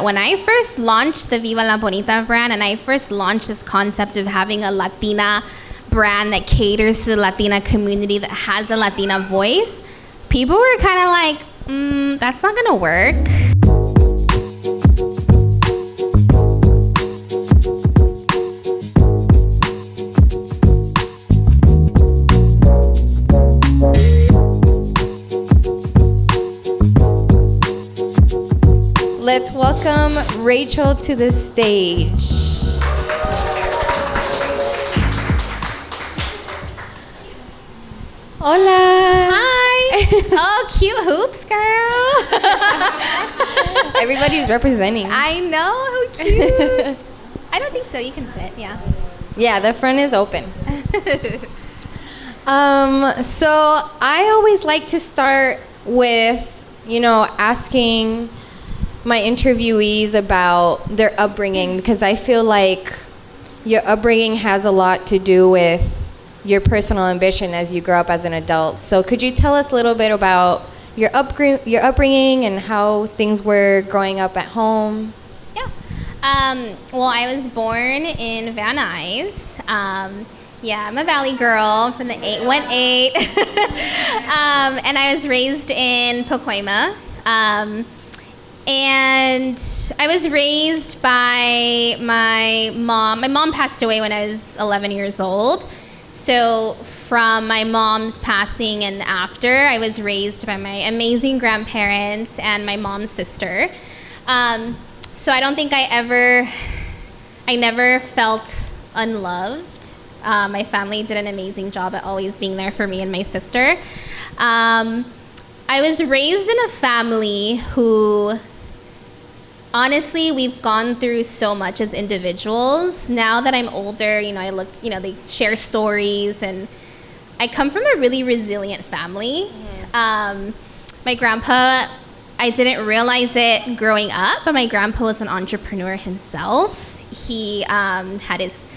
when I first launched the Viva La Bonita brand and I first launched this concept of having a Latina brand that caters to the Latina community, that has a Latina voice, people were kind of like, that's not gonna work. Let's welcome Rachel to the stage. Hola. Hi. Oh, cute hoops, girl. Everybody's representing. I know, how cute. I don't think so. You can sit, yeah. Yeah, the front is open. So I always like to start with, asking my interviewees about their upbringing, because I feel like your upbringing has a lot to do with your personal ambition as you grow up as an adult. So could you tell us a little bit about your upbringing and how things were growing up at home? Yeah. Well, I was born in Van Nuys. I'm a Valley girl from the 818. And I was raised in Pacoima. And I was raised by my mom. My mom passed away when I was 11 years old. So from my mom's passing and after, I was raised by my amazing grandparents and my mom's sister. So I don't think I never felt unloved. My family did an amazing job at always being there for me and my sister. I was raised in a family who, honestly, we've gone through so much as individuals. Now that I'm older, I look, they share stories, and I come from a really resilient family. My grandpa, I didn't realize it growing up, but my grandpa was an entrepreneur himself. He had his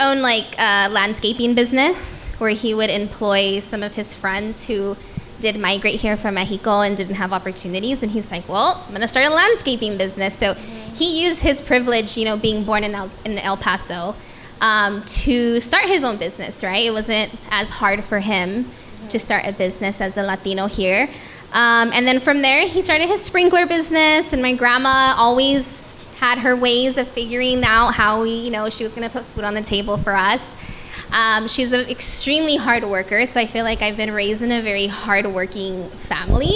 own landscaping business where he would employ some of his friends who did migrate here from Mexico and didn't have opportunities, and he's like, well, I'm gonna start a landscaping business. So he used his privilege, being born in El Paso, to start his own business, right? It wasn't as hard for him to start a business as a Latino here. And then from there, he started his sprinkler business, and my grandma always had her ways of figuring out how she was gonna put food on the table for us. She's an extremely hard worker, so I feel like I've been raised in a very hard-working family.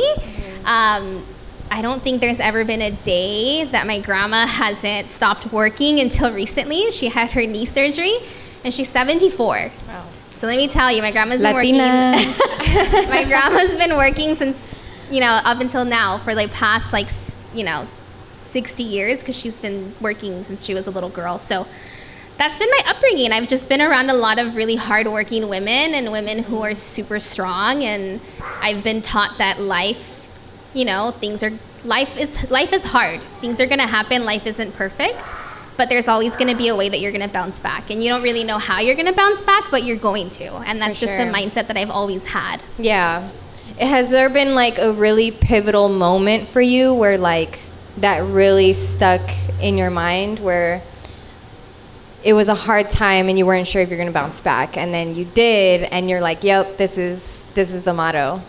I don't think there's ever been a day that my grandma hasn't stopped working until recently. She had her knee surgery, and she's 74. Wow. So let me tell you, my grandma's been working. My grandma's been working since, up until now for the past 60 years, because she's been working since she was a little girl. So that's been my upbringing. I've just been around a lot of really hardworking women and women who are super strong, and I've been taught that life is hard. Things are gonna happen. Life isn't perfect, but there's always gonna be a way that you're gonna bounce back, and you don't really know how you're gonna bounce back, but you're going to, and that's just a mindset that I've always had. Yeah. Has there been a really pivotal moment for you where that really stuck in your mind, where it was a hard time and you weren't sure if you're going to bounce back, and then you did, and you're like, yep, this is the motto?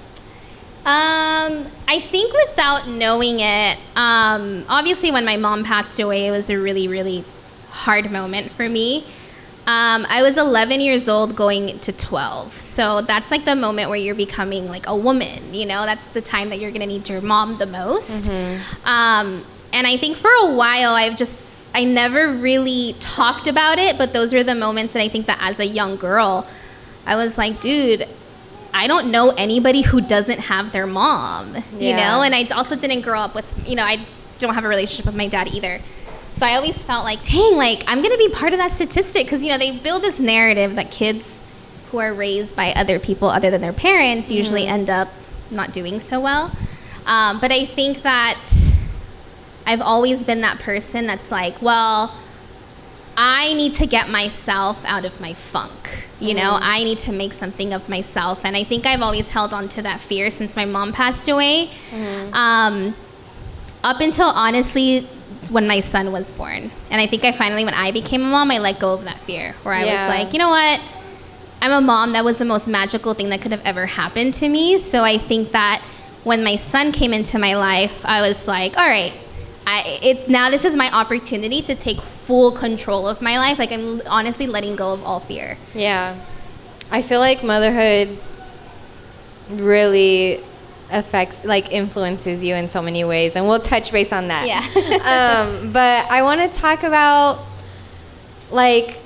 I think without knowing it, obviously when my mom passed away, it was a really, really hard moment for me. I was 11 years old going to 12. So that's the moment where you're becoming a woman, that's the time that you're going to need your mom the most. Mm-hmm. And I think for a while, I never really talked about it, but those were the moments that I think that as a young girl, I was like, dude, I don't know anybody who doesn't have their mom, And I also didn't grow up with, I don't have a relationship with my dad either. So I always felt dang, I'm going to be part of that statistic, because, they build this narrative that kids who are raised by other people other than their parents usually end up not doing so well. But I think that I've always been that person that's well, I need to get myself out of my funk. I need to make something of myself. And I think I've always held on to that fear since my mom passed away. up until honestly when my son was born. And I think I finally, when I became a mom, I let go of that fear, where I was like, you know what? I'm a mom. That was the most magical thing that could have ever happened to me. So I think that when my son came into my life, I was like, all right, now this is my opportunity to take full control of my life. Like, I'm honestly letting go of all fear. Yeah. I feel like motherhood really affects, like, influences you in so many ways, and we'll touch base on that. Yeah. But I want to talk about, like,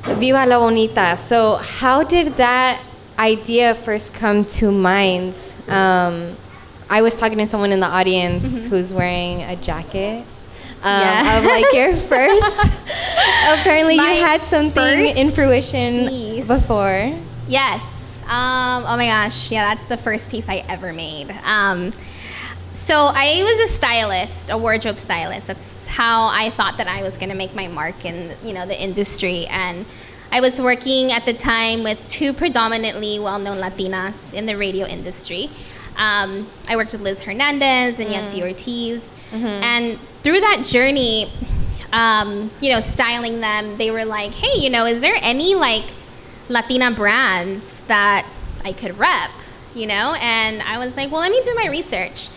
Viva La Bonita. So how did that idea first come to mind? I was talking to someone in the audience who's wearing a jacket of, like, your first. Apparently, you had something in fruition before. Yes. Oh my gosh. Yeah, that's the first piece I ever made. So I was a stylist, a wardrobe stylist. That's how I thought that I was going to make my mark in, the industry. And I was working at the time with two predominantly well-known Latinas in the radio industry. I worked with Liz Hernandez and Yessie Ortiz. And through that journey, styling them, they were like, hey, is there any, like, Latina brands that I could rep, And I was like, well, let me do my research.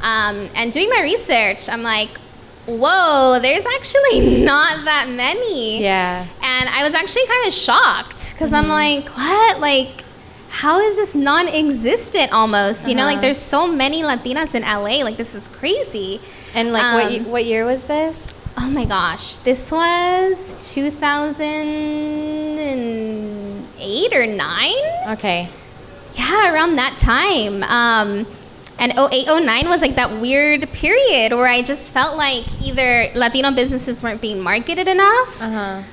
And doing my research, I'm like, whoa, there's actually not that many. Yeah. And I was actually kind of shocked because I'm like, what? Like, how is this non-existent almost? Like, there's so many Latinas in LA. Like, this is crazy. And, like, what year was this? Oh my gosh, this was 2008 or 9. Okay. Yeah, around that time. And 08, 09 was like that weird period where I just felt like either Latino businesses weren't being marketed enough.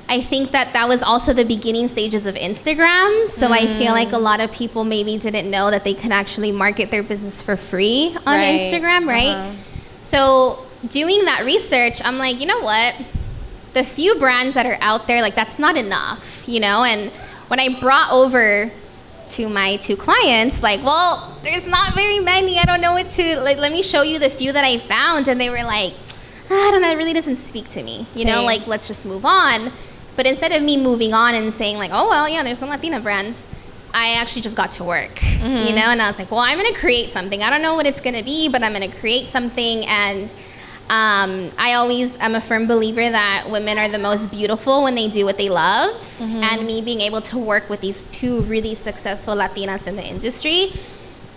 I think that was also the beginning stages of Instagram. So I feel like a lot of people maybe didn't know that they could actually market their business for free on Instagram, right? So doing that research, I'm like, you know what? The few brands that are out there, like, that's not enough, And when I brought over to my two clients, like, well, there's not very many. I don't know what to, like, let me show you the few that I found. And they were like, I don't know, it really doesn't speak to me, like, let's just move on. But instead of me moving on and saying, like, oh, well, yeah, there's some Latina brands, I actually just got to work, and I was like, well, I'm going to create something. I don't know what it's going to be, but I'm going to create something. And I'm a firm believer that women are the most beautiful when they do what they love. And me being able to work with these two really successful Latinas in the industry,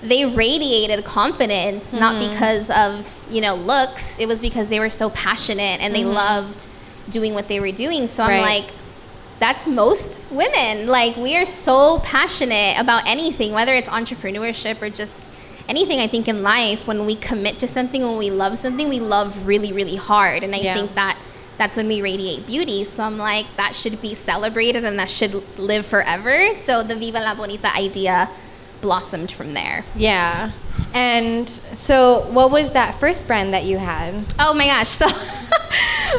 they radiated confidence, not because of, looks. It was because they were so passionate and they loved doing what they were doing. So I'm like, that's most women. Like, we are so passionate about anything, whether it's entrepreneurship or just anything. I think in life, when we commit to something, when we love something, we love really, really hard. And I think that's when we radiate beauty. So I'm like, that should be celebrated and that should live forever. So the Viva La Bonita idea blossomed from there. Yeah. And so what was that first brand that you had? Oh my gosh. So,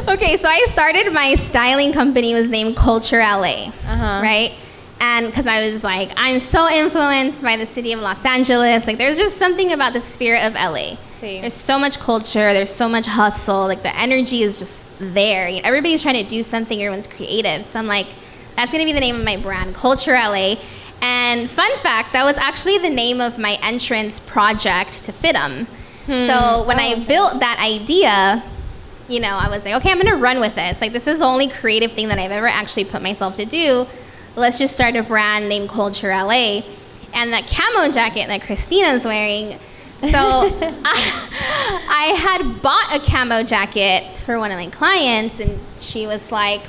okay, so I started my styling company. It was named Culture LA, right? And because I was like, I'm so influenced by the city of Los Angeles. Like, there's just something about the spirit of LA. There's so much culture. There's so much hustle. Like, the energy is just there. Everybody's trying to do something. Everyone's creative. So I'm like, that's going to be the name of my brand, Culture LA. And fun fact, that was actually the name of my entrance project to FITM. So when I built that idea, I was like, okay, I'm going to run with this. Like, this is the only creative thing that I've ever actually put myself to do. Let's just start a brand named Culture LA. And that camo jacket that Christina's wearing. So I had bought a camo jacket for one of my clients, and she was like,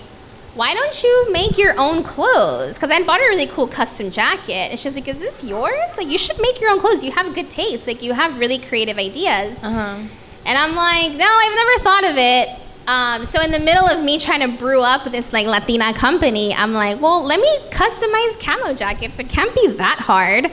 why don't you make your own clothes? Because I bought a really cool custom jacket. And she's like, is this yours? Like, you should make your own clothes. You have good taste. Like, you have really creative ideas. And I'm like, no, I've never thought of it. So in the middle of me trying to brew up this, like, Latina company, I'm like, well, let me customize camo jackets. It can't be that hard.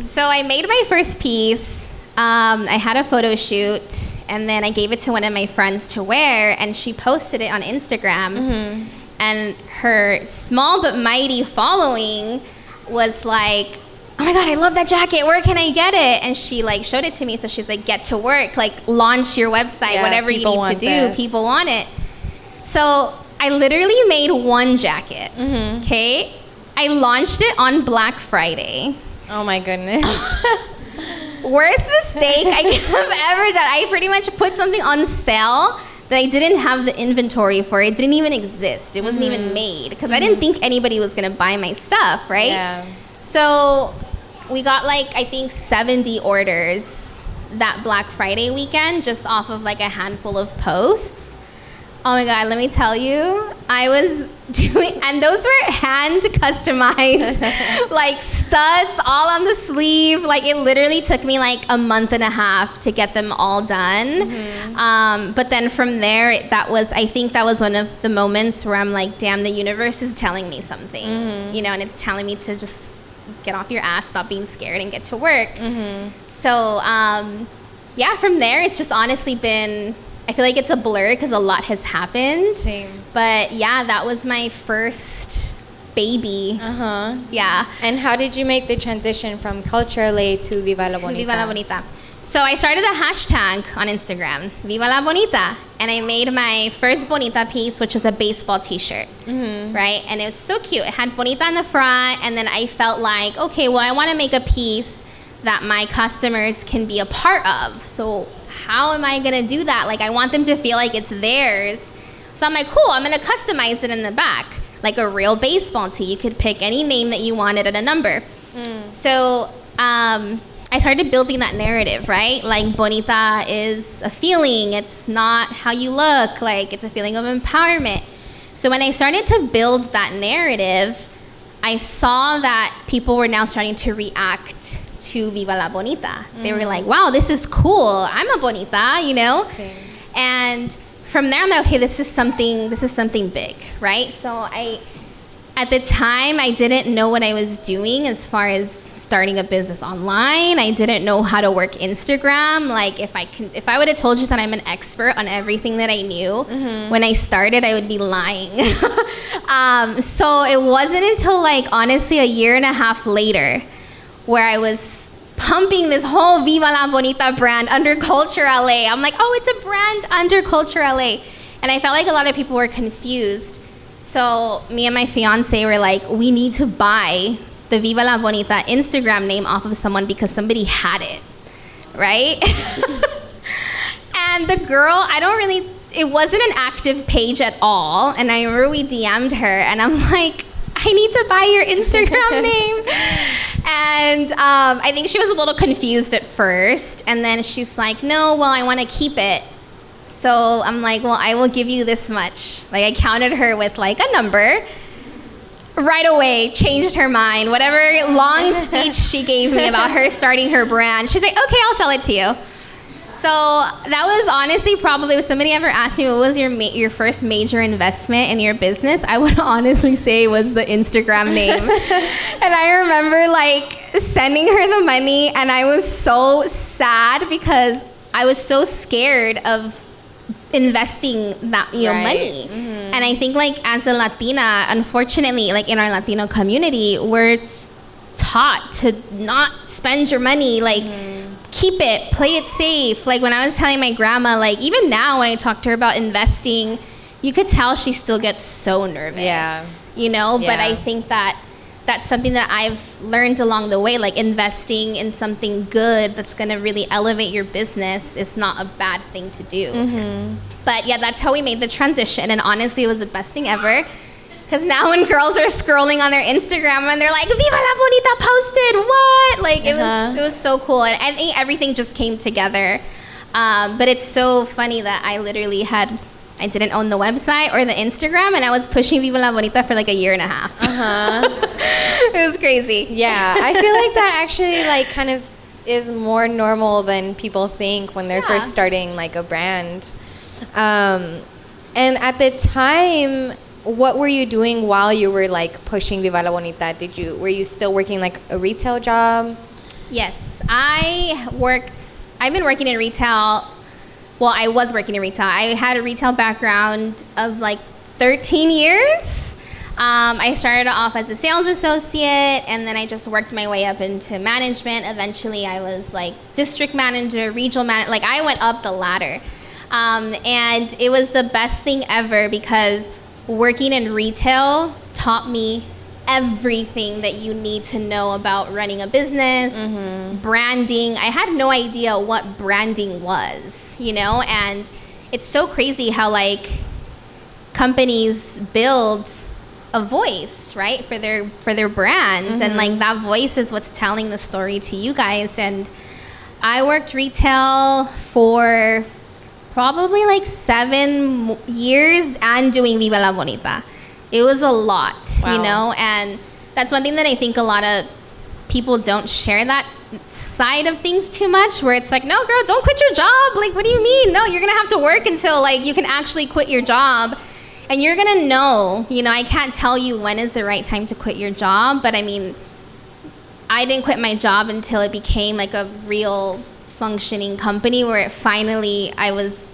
So I made my first piece. I had a photo shoot, and then I gave it to one of my friends to wear, and she posted it on Instagram. And her small but mighty following was like, oh my God, I love that jacket. Where can I get it? And she like showed it to me. So she's like, get to work, like launch your website, whatever you need to do. This. People want it. So I literally made one jacket. Okay. I launched it on Black Friday. Oh my goodness. Worst mistake I could have ever done. I pretty much put something on sale that I didn't have the inventory for. It didn't even exist. It wasn't even made because I didn't think anybody was gonna buy my stuff, right? Yeah. So we got like, I think 70 orders that Black Friday weekend just off of like a handful of posts. Oh my God, let me tell you, I was doing, and those were hand customized, like studs all on the sleeve. Like it literally took me like a month and a half to get them all done. But then from there, I think that was one of the moments where I'm like, damn, the universe is telling me something, you know, and it's telling me to just get off your ass, stop being scared and get to work. So yeah, from there, it's just honestly been, I feel like it's a blur because a lot has happened. Same. But yeah, that was my first baby. Yeah. And how did you make the transition from Culture LA to Viva La Bonita? Viva La Bonita. So I started a hashtag on Instagram, Viva La Bonita. And I made my first Bonita piece, which was a baseball t-shirt, right? And it was so cute. It had Bonita on the front. And then I felt like, okay, well, I want to make a piece that my customers can be a part of. So how am I gonna do that? Like I want them to feel like it's theirs. So I'm like, cool, I'm gonna customize it in the back, like a real baseball tee. You could pick any name that you wanted and a number. So I started building that narrative, right? Like Bonita is a feeling, it's not how you look, like it's a feeling of empowerment. So when I started to build that narrative, I saw that people were now starting to react to Viva La Bonita. They were like, wow, this is cool. I'm a Bonita, you know? Okay. And from there, I'm like, okay, this is something big, right? So at the time, I didn't know what I was doing as far as starting a business online. I didn't know how to work Instagram. Like if I would have told you that I'm an expert on everything that I knew when I started, I would be lying. So it wasn't until like, honestly, a year and a half later where I was pumping this whole Viva La Bonita brand under Culture LA. I'm like, oh, it's a brand under Culture LA. And I felt like a lot of people were confused. So me and my fiance were like, we need to buy the Viva La Bonita Instagram name off of someone because somebody had it, right? And the girl, it wasn't an active page at all. And I remember we DM'd her and I'm like, I need to buy your Instagram name. And I think she was a little confused at first. And then she's like, no, well, I want to keep it. So I'm like, well, I will give you this much. Like I counted her with like a number. Right away, changed her mind. Whatever long speech she gave me about her starting her brand, she's like, okay, I'll sell it to you. So that was honestly probably, if somebody ever asked me what was your first major investment in your business, I would honestly say it was the Instagram name. And I remember like sending her the money and I was so sad because I was so scared of investing that money. And I think like as a Latina, unfortunately, like in our Latino community, we're taught to not spend your money, like keep it, play it safe. Like when I was telling my grandma, like even now when I talk to her about investing, you could tell she still gets so nervous, you know? Yeah. But I think that's something that I've learned along the way, like investing in something good that's gonna really elevate your business is not a bad thing to do. But yeah, that's how we made the transition. And honestly, it was the best thing ever. Because now when girls are scrolling on their Instagram and they're like, Viva La Bonita posted, what? Like it was so cool. And I think everything just came together. But it's so funny that I literally I didn't own the website or the Instagram and I was pushing Viva La Bonita for like a year and a half. It was crazy. Yeah, I feel like that actually like kind of is more normal than people think when they're first starting like a brand. And at the time, what were you doing while you were like pushing Viva La Bonita? Were you still working like a retail job? Yes, I've been working in retail. Well, I was working in retail. I had a retail background of like 13 years. I started off as a sales associate, and then I just worked my way up into management. Eventually, I was like district manager, regional manager. Like I went up the ladder. And it was the best thing ever because working in retail taught me everything that you need to know about running a business, branding. I had no idea what branding was, you know, and it's so crazy how like companies build a voice, right, for their brands, and like that voice is what's telling the story to you guys. And I worked retail for probably like 7 years and doing Viva La Bonita. It was a lot, you know, and that's one thing that I think a lot of people don't share that side of things too much, where it's like, no, girl, don't quit your job. Like, what do you mean? No, you're going to have to work until like you can actually quit your job. And you're going to know, you know, I can't tell you when is the right time to quit your job. But I mean, I didn't quit my job until it became like a real functioning company where it finally, I was,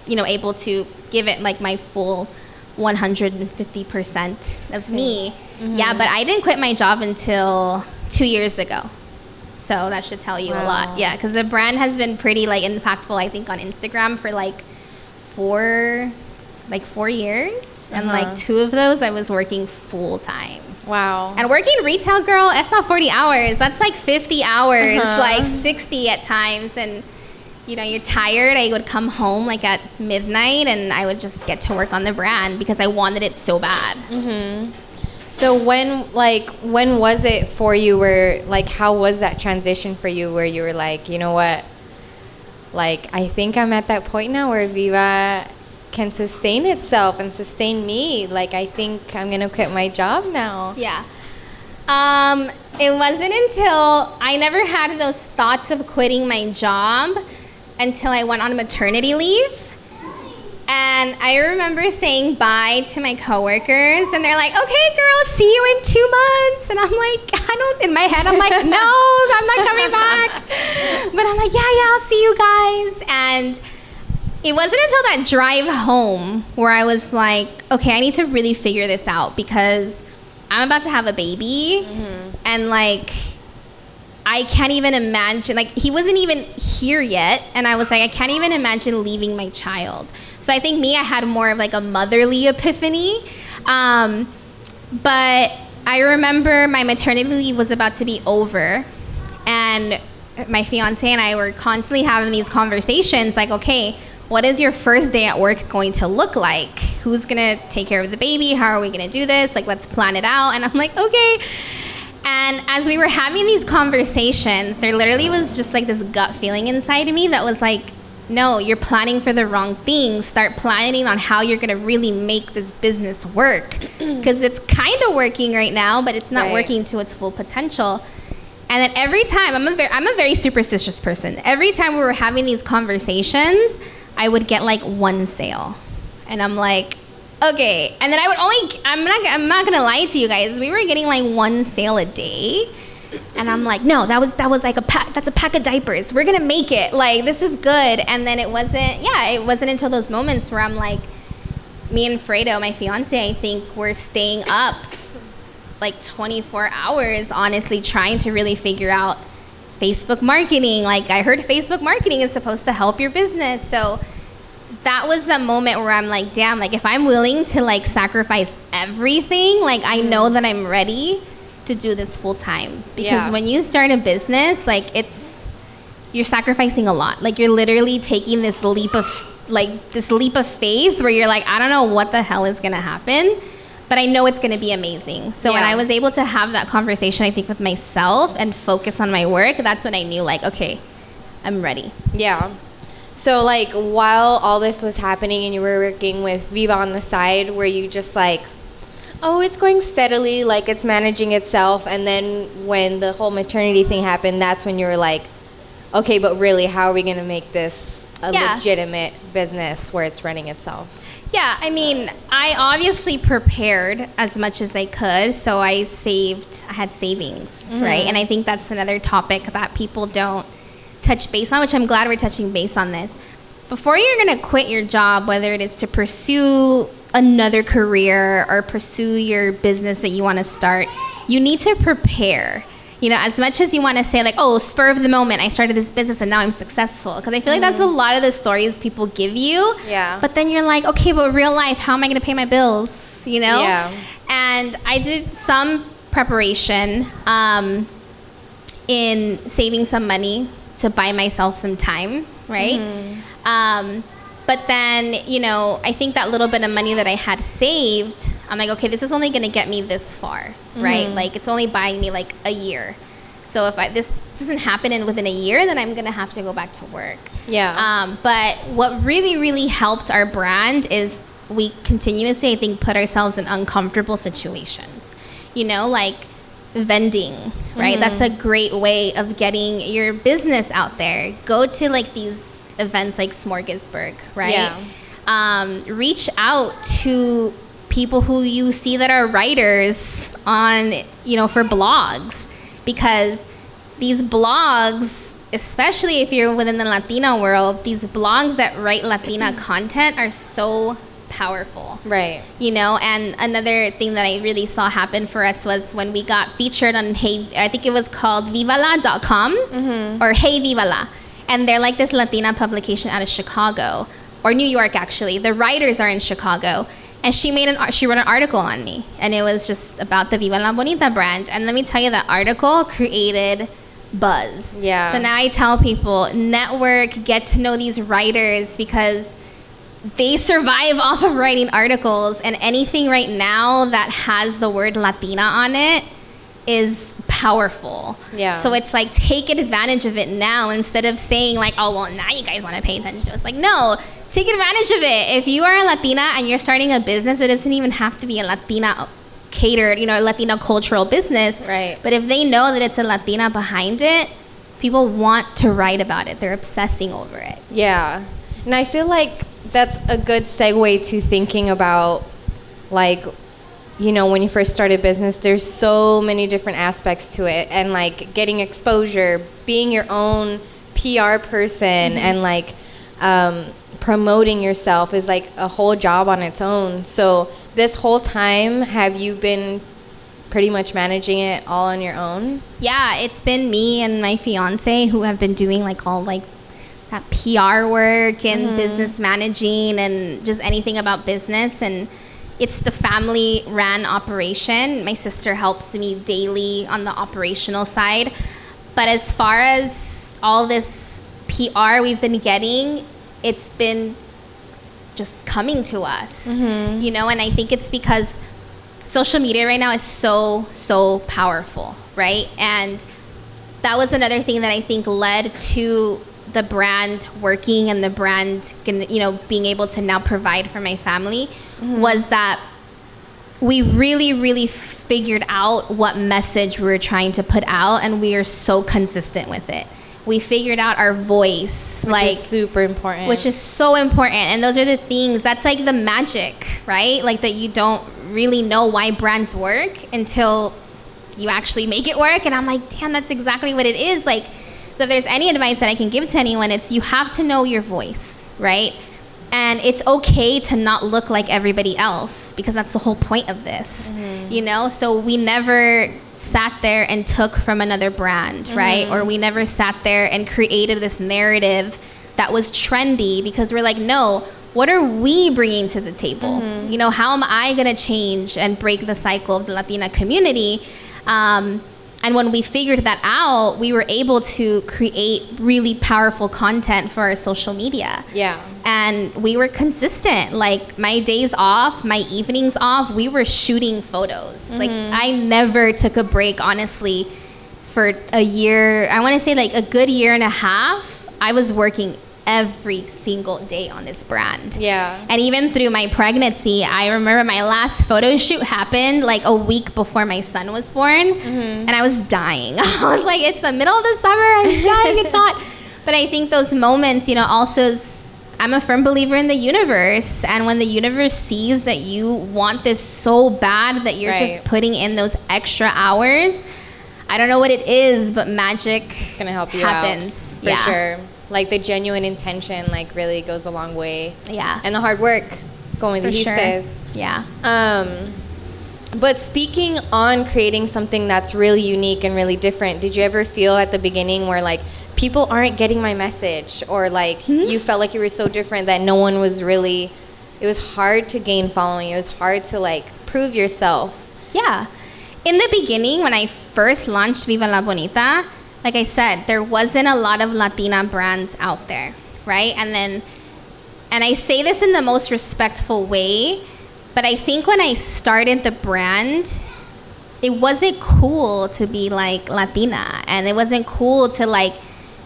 you know, able to give it like my full 150% of me. Yeah, but I didn't quit my job until 2 years ago. So that should tell you a lot. Yeah, because the brand has been pretty like impactful, I think, on Instagram for like 4 years. And like 2 of those I was working full time. Wow. And working retail, girl, that's not 40 hours. That's like 50 hours, like 60 at times. And you know, you're tired. I would come home like at midnight and I would just get to work on the brand because I wanted it so bad. So when was it for you where, like, how was that transition for you where you were like, you know what, like, I think I'm at that point now where Viva can sustain itself and sustain me. Like, I think I'm going to quit my job now. Yeah. It wasn't until I never had those thoughts of quitting my job until I went on maternity leave. And I remember saying bye to my coworkers, and they're like, okay, girl, see you in 2 months. And I'm like, in my head, I'm like, no, I'm not coming back. But I'm like, yeah, I'll see you guys. And it wasn't until that drive home where I was like, okay, I need to really figure this out because I'm about to have a baby. And like, I can't even imagine, like, he wasn't even here yet. And I was like, I can't even imagine leaving my child. So I think I had more of like a motherly epiphany. But I remember my maternity leave was about to be over. And my fiance and I were constantly having these conversations like, okay, what is your first day at work going to look like? Who's going to take care of the baby? How are we going to do this? Like, let's plan it out. And I'm like, okay. And as we were having these conversations, there literally was just like this gut feeling inside of me that was like, no, you're planning for the wrong things. Start planning on how you're going to really make this business work. Because it's kind of working right now, but it's not working to its full potential. And then every time, I'm a very superstitious person. Every time we were having these conversations, I would get like one sale. And I'm like, okay. And then I would I'm not gonna lie to you guys, we were getting like one sale a day. And I'm like, no, that was like that's a pack of diapers. We're gonna make it. Like, this is good. And then it wasn't until those moments where I'm like, me and Fredo, my fiance, I think we're staying up like 24 hours, honestly, trying to really figure out Facebook marketing. Like, I heard Facebook marketing is supposed to help your business. So that was the moment where I'm like, damn, like, if I'm willing to like sacrifice everything, like, I know that I'm ready to do this full time. Because when you start a business, like, you're sacrificing a lot. Like, you're literally taking this leap of faith where you're like, I don't know what the hell is gonna happen, but I know it's going to be amazing. So when I was able to have that conversation, I think, with myself and focus on my work, that's when I knew, like, okay, I'm ready. Yeah. So, like, while all this was happening and you were working with Viva on the side, were you just like, oh, it's going steadily, like, it's managing itself, and then when the whole maternity thing happened, that's when you were like, okay, but really, how are we going to make this a legitimate business where it's running itself? Yeah, I mean, I obviously prepared as much as I could, so I had savings, right? And I think that's another topic that people don't touch base on, which I'm glad we're touching base on this. Before you're gonna quit your job, whether it is to pursue another career or pursue your business that you want to start, you need to prepare. You know, as much as you want to say like, oh, spur of the moment, I started this business and now I'm successful. Because I feel like that's a lot of the stories people give you. Yeah. But then you're like, okay, but real life, how am I going to pay my bills? You know? Yeah. And I did some preparation in saving some money to buy myself some time, right? But then, you know, I think that little bit of money that I had saved, I'm like, okay, this is only going to get me this far, right? Like, it's only buying me like a year. So if this doesn't happen within a year, then I'm going to have to go back to work. Yeah. But what really, really helped our brand is we continuously, I think, put ourselves in uncomfortable situations. You know, like vending, right? That's a great way of getting your business out there. Go to like these events like Smorgasburg, right? Yeah. Reach out to people who you see that are writers on, you know, for blogs, because these blogs, especially if you're within the Latina world, these blogs that write Latina content are so powerful. Right. You know, and another thing that I really saw happen for us was when we got featured on I think it was called vivala.com or Hey Viva La. And they're like this Latina publication out of Chicago or New York, actually. The writers are in Chicago. And she wrote an article on me. And it was just about the Viva La Bonita brand. And let me tell you, that article created buzz. Yeah. So now I tell people, network, get to know these writers, because they survive off of writing articles. And anything right now that has the word Latina on it is powerful. Yeah. So it's like, take advantage of it now, instead of saying like, oh, well, now you guys want to pay attention to us. Like, no, take advantage of it. If you are a Latina and you're starting a business, it doesn't even have to be a Latina catered, you know, Latina cultural business. Right. But if they know that it's a Latina behind it, people want to write about it. They're obsessing over it. Yeah. And I feel like that's a good segue to thinking about, like, you know, when you first start a business, there's so many different aspects to it, and like getting exposure, being your own PR person, and like promoting yourself is like a whole job on its own. So this whole time, have you been pretty much managing it all on your own? Yeah, it's been me and my fiance who have been doing like all like that PR work and business managing and just anything about business. And it's the family ran operation. My sister helps me daily on the operational side. But as far as all this PR we've been getting, it's been just coming to us, you know, and I think it's because social media right now is so powerful, right? And that was another thing that I think led to the brand working and the brand, you know, being able to now provide for my family, was that we really figured out what message we were trying to put out, and we are so consistent with it. We figured out our voice, which is super important. Which is so important. And those are the things, that's like the magic, right? Like that you don't really know why brands work until you actually make it work. And I'm like, damn, that's exactly what it is. Like, so if there's any advice that I can give to anyone, it's you have to know your voice, right? And it's okay to not look like everybody else, because that's the whole point of this, you know? So we never sat there and took from another brand, right? Or we never sat there and created this narrative that was trendy, because we're like, no, what are we bringing to the table? You know, how am I gonna change and break the cycle of the Latina community? And when we figured that out, we were able to create really powerful content for our social media. Yeah. And we were consistent. Like my days off, my evenings off, we were shooting photos. Like I never took a break, honestly, for a year. I want to say like a good year and a half. I was working every single day on this brand. Yeah. And even through my pregnancy, I remember my last photo shoot happened like a week before my son was born, and I was dying. I was like, it's the middle of the summer, I'm dying, it's hot. But I think those moments, you know, also, I'm a firm believer in the universe, and when the universe sees that you want this so bad that you're just putting in those extra hours, I don't know what it is, but magic it's gonna help you happens. Out, for sure. Like the genuine intention, like really goes a long way. Yeah. And the hard work, going with the For sure. histes. Yeah. But speaking on creating something that's really unique and really different, did you ever feel at the beginning where like people aren't getting my message, or like you felt like you were so different that no one was really, it was hard to gain following, it was hard to like prove yourself? Yeah. In the beginning, when I first launched Viva La Bonita, like I said, there wasn't a lot of Latina brands out there, right? And I say this in the most respectful way, but I think when I started the brand, it wasn't cool to be like Latina, and it wasn't cool to like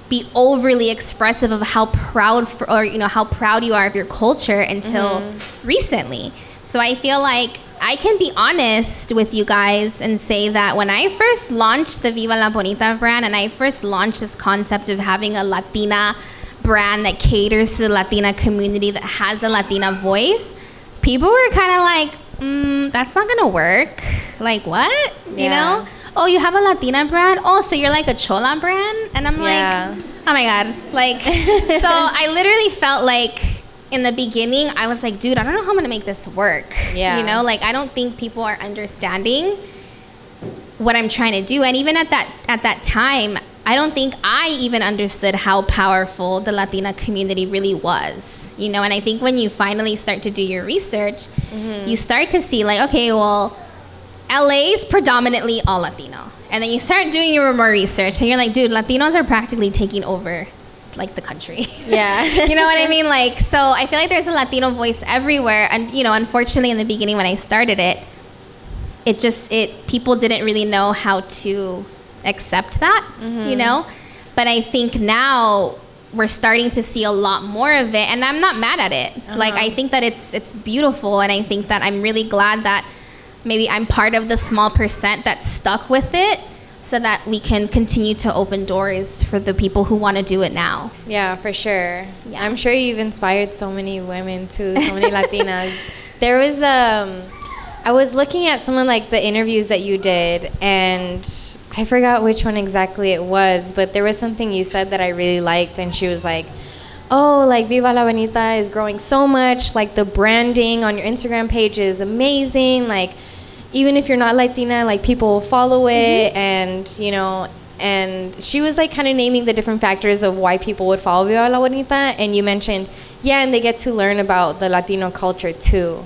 be overly expressive of how proud how proud you are of your culture until recently. So I feel like I can be honest with you guys and say that when I first launched the Viva La Bonita brand, and I first launched this concept of having a Latina brand that caters to the Latina community, that has a Latina voice, people were kind of like, that's not gonna work. Like, what? You know? Oh, you have a Latina brand? Oh, so you're like a Chola brand? And I'm like, oh my God. Like, so I literally felt like in the beginning, I was like, dude, I don't know how I'm gonna make this work. Yeah. You know, like, I don't think people are understanding what I'm trying to do. And even at that time, I don't think I even understood how powerful the Latina community really was, you know? And I think when you finally start to do your research, you start to see like, okay, well, LA is predominantly all Latino. And then you start doing your more research and you're like, dude, Latinos are practically taking over like the country. Yeah. You know what I mean? Like, so I feel like there's a Latino voice everywhere. And, you know, unfortunately in the beginning when I started it, people didn't really know how to accept that, you know? But I think now we're starting to see a lot more of it, and I'm not mad at it. Like, I think that it's beautiful, and I think that I'm really glad that maybe I'm part of the small percent that stuck with it, so that we can continue to open doors for the people who want to do it now. Yeah, for sure. Yeah. I'm sure you've inspired so many women too, so many Latinas. There was I was looking at some of like the interviews that you did, and I forgot which one exactly it was, but there was something you said that I really liked, and she was like, oh, like Viva La Bonita is growing so much, like the branding on your Instagram page is amazing, like even if you're not Latina, like people will follow it, and you know, and she was like kind of naming the different factors of why people would follow Viva La Bonita, and you mentioned, yeah, and they get to learn about the Latino culture too.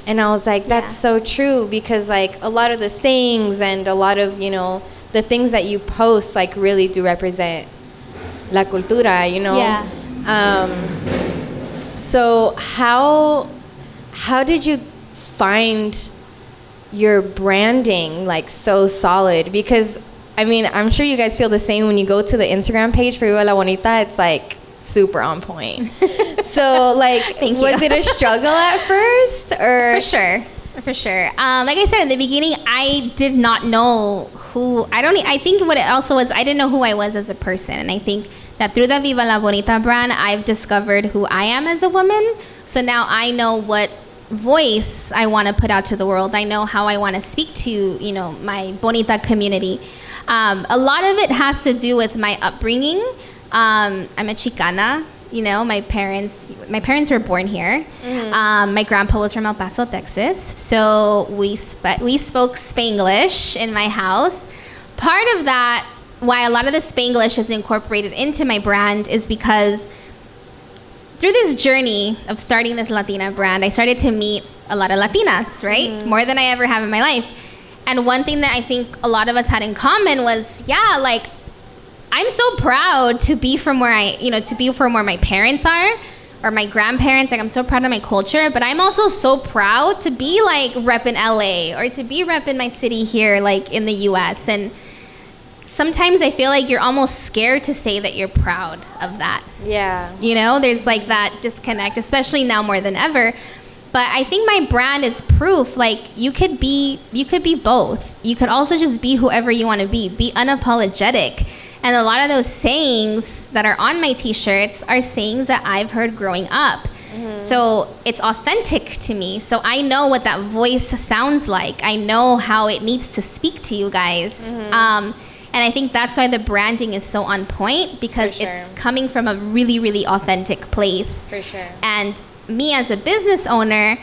And I was like, that's so true, because like a lot of the sayings and a lot of, you know, the things that you post like really do represent la cultura, you know? Yeah. So how did you find your branding like so solid? Because I mean, I'm sure you guys feel the same when you go to the Instagram page for Viva La Bonita, it's like super on point. So like, was it a struggle at first, or? For sure. Like I said in the beginning, I did not know I think what it also was, I didn't know who I was as a person. And I think that through the Viva La Bonita brand, I've discovered who I am as a woman. So now I know what voice I want to put out to the world. I know how I want to speak to, you know, my Bonita community. A lot of it has to do with my upbringing. I'm a Chicana. You know, my parents were born here. My grandpa was from El Paso, Texas. So we spoke Spanglish in my house. Part of that, why a lot of the Spanglish is incorporated into my brand, is because through this journey of starting this Latina brand, I started to meet a lot of Latinas, right? More than I ever have in my life. And one thing that I think a lot of us had in common was, like, I'm so proud to be from where my parents are, or my grandparents. Like, I'm so proud of my culture, but I'm also so proud to be like repping LA, or to be repping my city here, like in the US. And sometimes I feel like you're almost scared to say that you're proud of that. Yeah. You know, there's like that disconnect, especially now more than ever. But I think my brand is proof, like, you could be both. You could also just be whoever you want to be unapologetic. And a lot of those sayings that are on my t-shirts are sayings that I've heard growing up. So it's authentic to me. So I know what that voice sounds like. I know how it needs to speak to you guys. And I think that's why the branding is so on point, because it's coming from a really, really authentic place. For sure. And me as a business owner,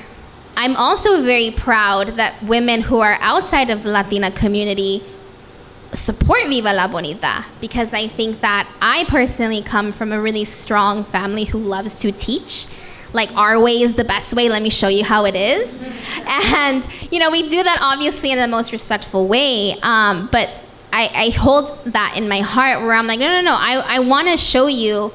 I'm also very proud that women who are outside of the Latina community support Viva La Bonita, because I think that I personally come from a really strong family who loves to teach. Like, our way is the best way. Let me show you how it is. And, you know, we do that obviously in the most respectful way. But I hold that in my heart where I'm like, no. I want to show you.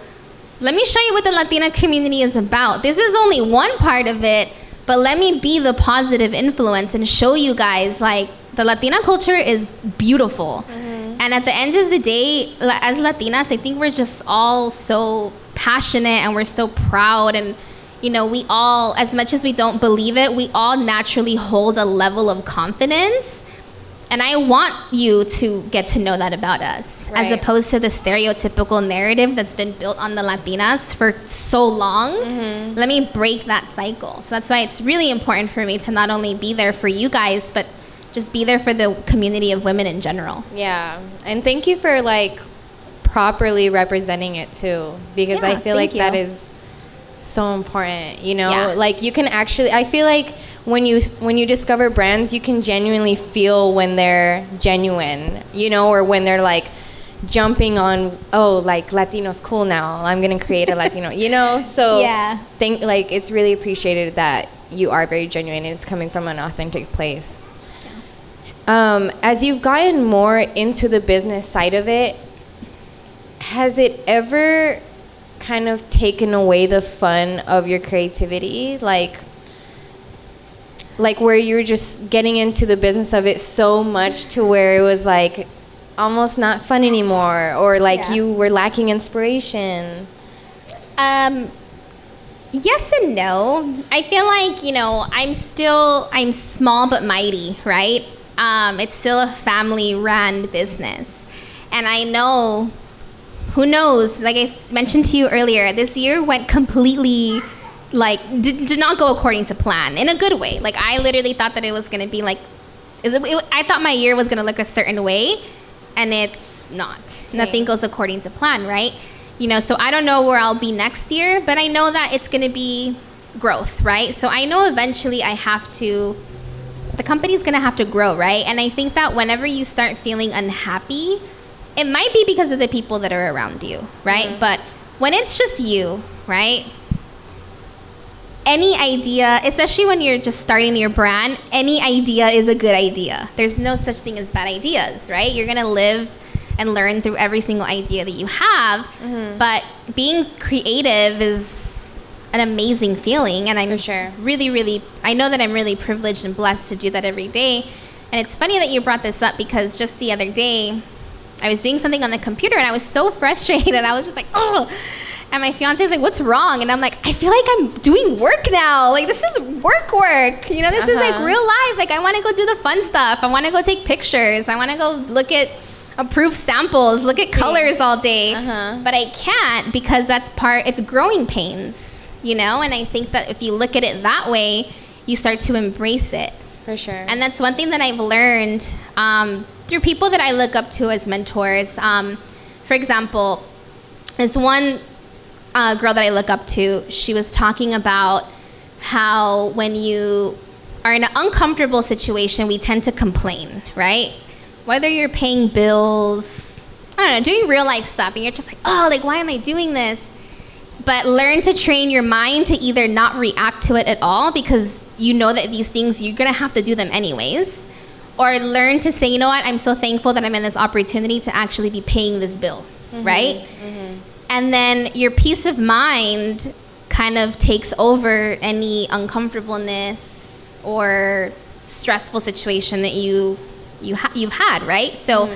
Let me show you what the Latina community is about. This is only one part of it, but let me be the positive influence and show you guys, like, the Latina culture is beautiful. And at the end of the day, as Latinas, I think we're just all so passionate and we're so proud. And, you know, we all, as much as we don't believe it, we all naturally hold a level of confidence. And I want you to get to know that about us, right, as opposed to the stereotypical narrative that's been built on the Latinas for so long. Let me break that cycle. So that's why it's really important for me to not only be there for you guys, but just be there for the community of women in general. Yeah. And thank you for, like, properly representing it too, because I feel like that is so important, you know? Yeah. Like, you can actually, I feel like when you discover brands, you can genuinely feel when they're genuine, you know, or when they're like jumping on, oh, like, Latino's cool now, I'm gonna create a Latino, you know? So like, it's really appreciated that you are very genuine and it's coming from an authentic place. As you've gotten more into the business side of it, has it ever kind of taken away the fun of your creativity? Like where you're just getting into the business of it so much to where it was like almost not fun anymore, or like you were lacking inspiration? Yes and no. I feel like, you know, I'm small but mighty, right? It's still a family-run business. And I know, who knows, like I mentioned to you earlier, this year went completely, like, did not go according to plan, in a good way. Like, I literally thought that it was going to be like, I thought my year was going to look a certain way, and it's not. Same. Nothing goes according to plan, right? You know, so I don't know where I'll be next year, but I know that it's going to be growth, right? So I know eventually the company's going to have to grow, right? And I think that whenever you start feeling unhappy, it might be because of the people that are around you, right? But when it's just you, right? Any idea, especially when you're just starting your brand, any idea is a good idea. There's no such thing as bad ideas, right? You're going to live and learn through every single idea that you have. But being creative is an amazing feeling, and I'm really, I know that I'm really privileged and blessed to do that every day. And it's funny that you brought this up, because just the other day I was doing something on the computer and I was so frustrated. I was just like, oh, and my fiance is like, what's wrong? And I'm like, I feel like I'm doing work now. Like, this is work, you know, this is like real life. Like, I want to go do the fun stuff. I want to go take pictures. I want to go look at approved samples, look at colors all day. But I can't, because it's growing pains. You know, and I think that if you look at it that way, you start to embrace it. For sure. And that's one thing that I've learned through people that I look up to as mentors. For example, there's one girl that I look up to. She was talking about how when you are in an uncomfortable situation, we tend to complain, right? Whether you're paying bills, I don't know, doing real life stuff, and you're just like, oh, like, why am I doing this? But learn to train your mind to either not react to it at all, because you know that these things, you're going to have to do them anyways. Or learn to say, you know what, I'm so thankful that I'm in this opportunity to actually be paying this bill, right? And then your peace of mind kind of takes over any uncomfortableness or stressful situation that you've had, right? So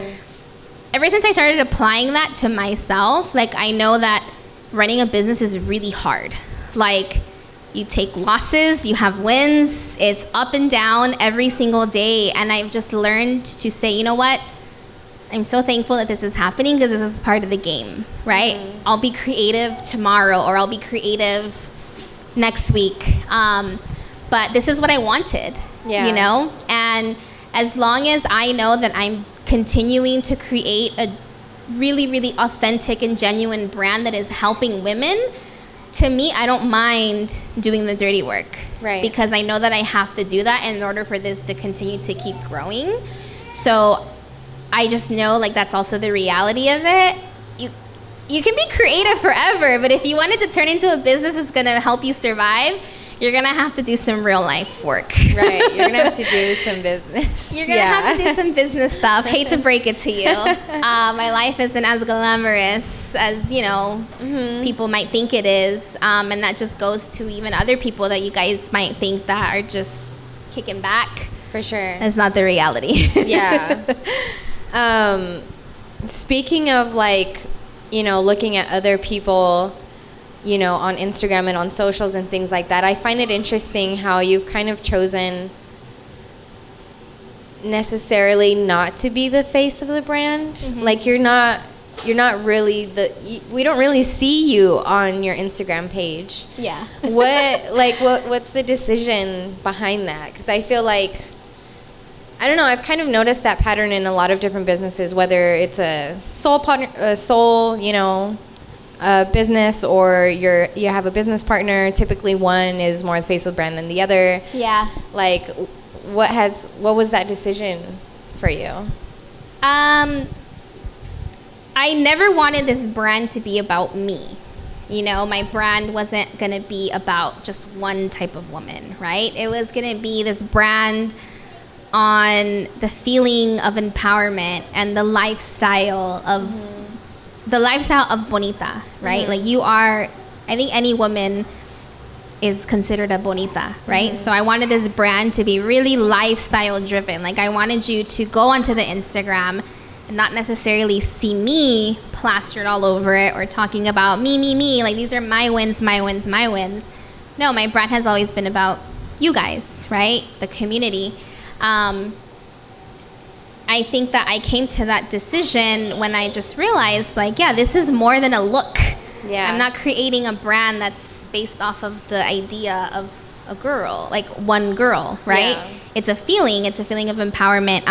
ever since I started applying that to myself, like, I know that running a business is really hard. Like, you take losses, you have wins, it's up and down every single day. And I've just learned to say, you know what? I'm so thankful that this is happening, because this is part of the game, right? I'll be creative tomorrow, or I'll be creative next week. But this is what I wanted, you know? And as long as I know that I'm continuing to create a really, really authentic and genuine brand that is helping women, to me, I don't mind doing the dirty work. Right. Because I know that I have to do that in order for this to continue to keep growing. So I just know, like, that's also the reality of it. You can be creative forever, but if you want it to turn into a business that's going to help you survive, you're going to have to do some real life work. Right. You're going to have to do some business. You're going to have to do some business stuff. Hate to break it to you. My life isn't as glamorous as, people might think it is. And that just goes to even other people that you guys might think that are just kicking back. For sure. That's not the reality. Yeah. Speaking of, like, looking at other people, on Instagram and on socials and things like that, I find it interesting how you've kind of chosen necessarily not to be the face of the brand. Mm-hmm. Like, you're not really we don't really see you on your Instagram page. Yeah. What's the decision behind that? Because I feel like, I don't know, I've kind of noticed that pattern in a lot of different businesses, whether it's a sole business, or you have a business partner. Typically one is more the face of the brand than the other. Yeah. Like, what was that decision for you? I never wanted this brand to be about me. My brand wasn't going to be about just one type of woman, right? It was going to be this brand on the feeling of empowerment and the lifestyle of bonita, right? Mm-hmm. Like, I think any woman is considered a bonita, right? Mm-hmm. So I wanted this brand to be really lifestyle driven. Like, I wanted you to go onto the Instagram and not necessarily see me plastered all over it or talking about me. Like, these are my wins. No, my brand has always been about you guys, right? The community. I think that I came to that decision when I just realized, like, yeah, this is more than a look. Yeah. I'm not creating a brand that's based off of the idea of a girl, like one girl, right? Yeah. It's a feeling of empowerment.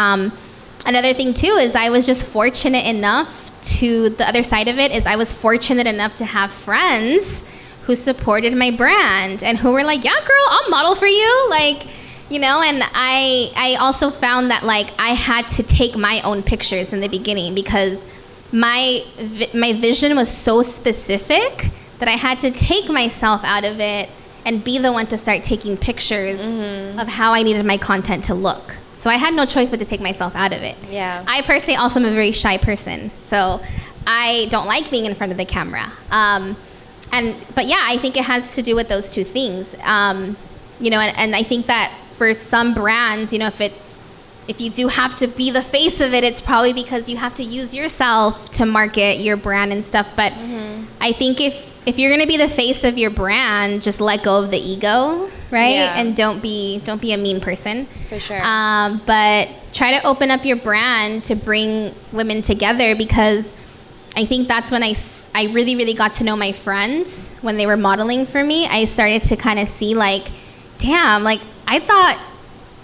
Another thing too is I was just fortunate enough the other side of it is I was fortunate enough to have friends who supported my brand and who were like, yeah, girl, I'll model for you. Like, and I also found that, like, I had to take my own pictures in the beginning because my vision was so specific that I had to take myself out of it and be the one to start taking pictures mm-hmm. of how I needed my content to look. So I had no choice but to take myself out of it. Yeah. I personally also am a very shy person, so I don't like being in front of the camera. But yeah, I think it has to do with those two things. And I think that for some brands, if you do have to be the face of it, it's probably because you have to use yourself to market your brand and stuff. But mm-hmm. I think if you're gonna be the face of your brand, just let go of the ego, right? Yeah. And don't be a mean person. For sure. But try to open up your brand to bring women together, because I think that's when I really, really got to know my friends when they were modeling for me. I started to kind of see, like, damn, like, I thought,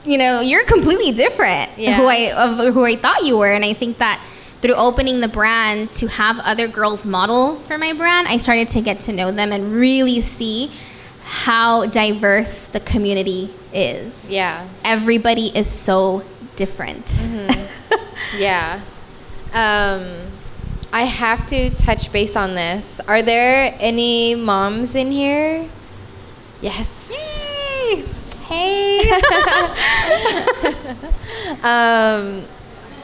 you're completely different who I thought you were. And I think that through opening the brand to have other girls model for my brand, I started to get to know them and really see how diverse the community is. Yeah. Everybody is so different. Mm-hmm. Yeah. I have to touch base on this. Are there any moms in here? Yes. Yay! Hey.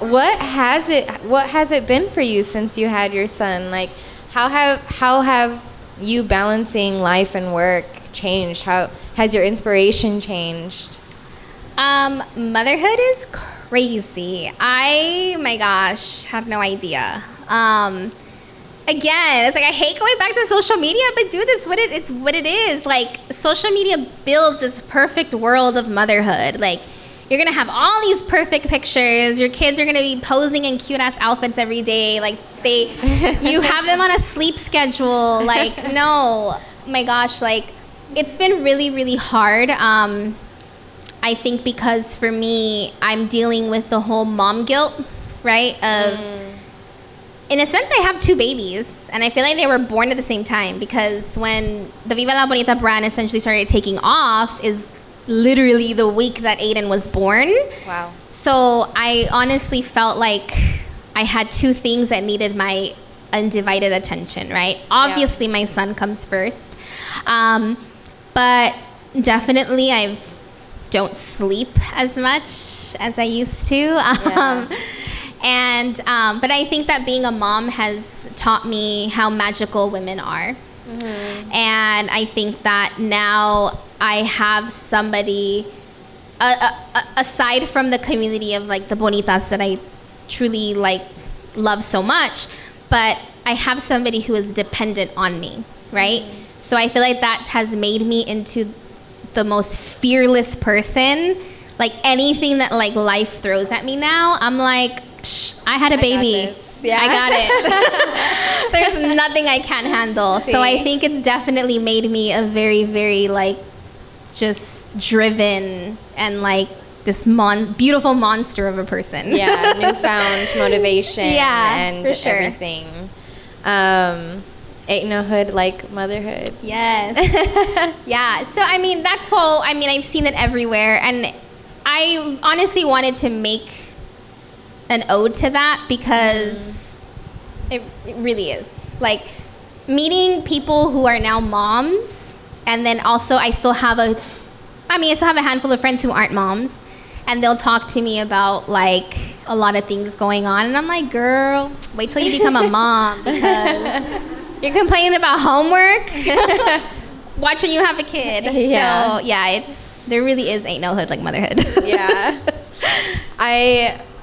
What has it been for you since you had your son? Like, how have you balancing life and work changed? How has your inspiration changed? Motherhood is crazy. My gosh, have no idea. Again, it's like I hate going back to social media, but dude, it's what it is. Like, social media builds this perfect world of motherhood. Like, you're gonna have all these perfect pictures. Your kids are gonna be posing in cute ass outfits every day. Like, you have them on a sleep schedule. Like, no, my gosh, like, it's been really, really hard. I think because for me, I'm dealing with the whole mom guilt, right? in a sense, I have 2 babies, and I feel like they were born at the same time, because when the Viva La Bonita brand essentially started taking off is literally the week that Aiden was born. Wow. So I honestly felt like I had 2 things that needed my undivided attention, right? Obviously, my son comes first. But definitely I don't sleep as much as I used to. But I think that being a mom has taught me how magical women are. Mm-hmm. And I think that now I have somebody, aside from the community of like the bonitas that I truly like love so much, but I have somebody who is dependent on me, right? Mm-hmm. So I feel like that has made me into the most fearless person. Like anything that like life throws at me now, I'm like, I had a baby. Yeah. I got it. There's nothing I can't handle. See? So I think it's definitely made me a very, very like just driven and like this beautiful monster of a person. Yeah, newfound motivation. Yeah, and for sure. Everything. Ain't no hood like motherhood. Yes. Yeah. So I mean that quote, I mean I've seen it everywhere, and I honestly wanted to make an ode to that because it really is. Like meeting people who are now moms, and then also I still have a handful of friends who aren't moms, and they'll talk to me about like a lot of things going on, and I'm like, girl, wait till you become a mom, because you're complaining about homework. Watch when you have a kid. Yeah. So yeah, there really ain't no hood like motherhood. Yeah.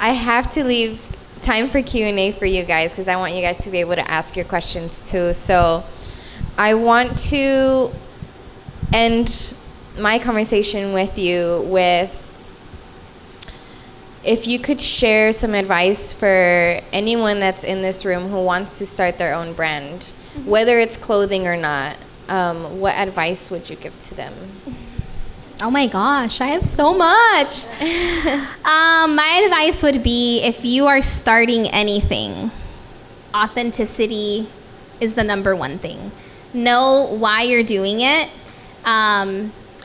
I have to leave time for Q&A for you guys, because I want you guys to be able to ask your questions too. So I want to end my conversation with you with, if you could share some advice for anyone that's in this room who wants to start their own brand, mm-hmm. whether it's clothing or not, what advice would you give to them? Oh my gosh, I have so much. My advice would be, if you are starting anything, authenticity is the number one thing. Know why you're doing it,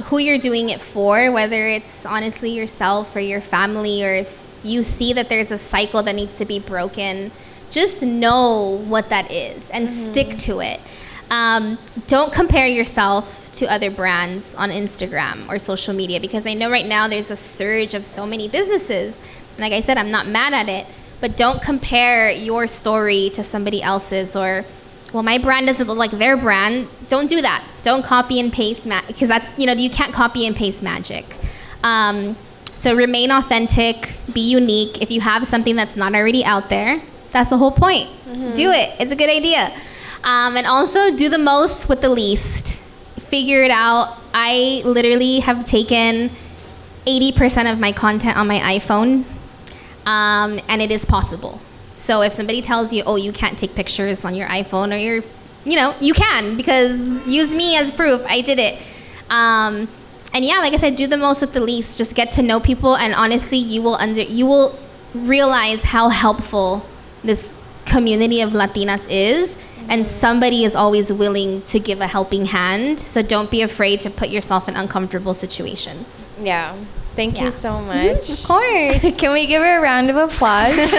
who you're doing it for, whether it's honestly yourself or your family, or if you see that there's a cycle that needs to be broken, just know what that is and mm-hmm. stick to it. Don't compare yourself to other brands on Instagram or social media, because I know right now there's a surge of so many businesses. Like I said, I'm not mad at it, but don't compare your story to somebody else's, or, well, my brand doesn't look like their brand. Don't do that. Don't copy and paste, because that's, you can't copy and paste magic. So remain authentic, be unique. If you have something that's not already out there, that's the whole point. Mm-hmm. Do it. It's a good idea. And also do the most with the least. Figure it out. I literally have taken 80% of my content on my iPhone, and it is possible. So if somebody tells you, oh, you can't take pictures on your iPhone, or you can, because use me as proof. I did it. And yeah, like I said, do the most with the least. Just get to know people, and honestly, you will realize how helpful this community of Latinas is. And somebody is always willing to give a helping hand. So don't be afraid to put yourself in uncomfortable situations. Yeah. Thank you so much. Mm-hmm, of course. Can we give her a round of applause? Yay!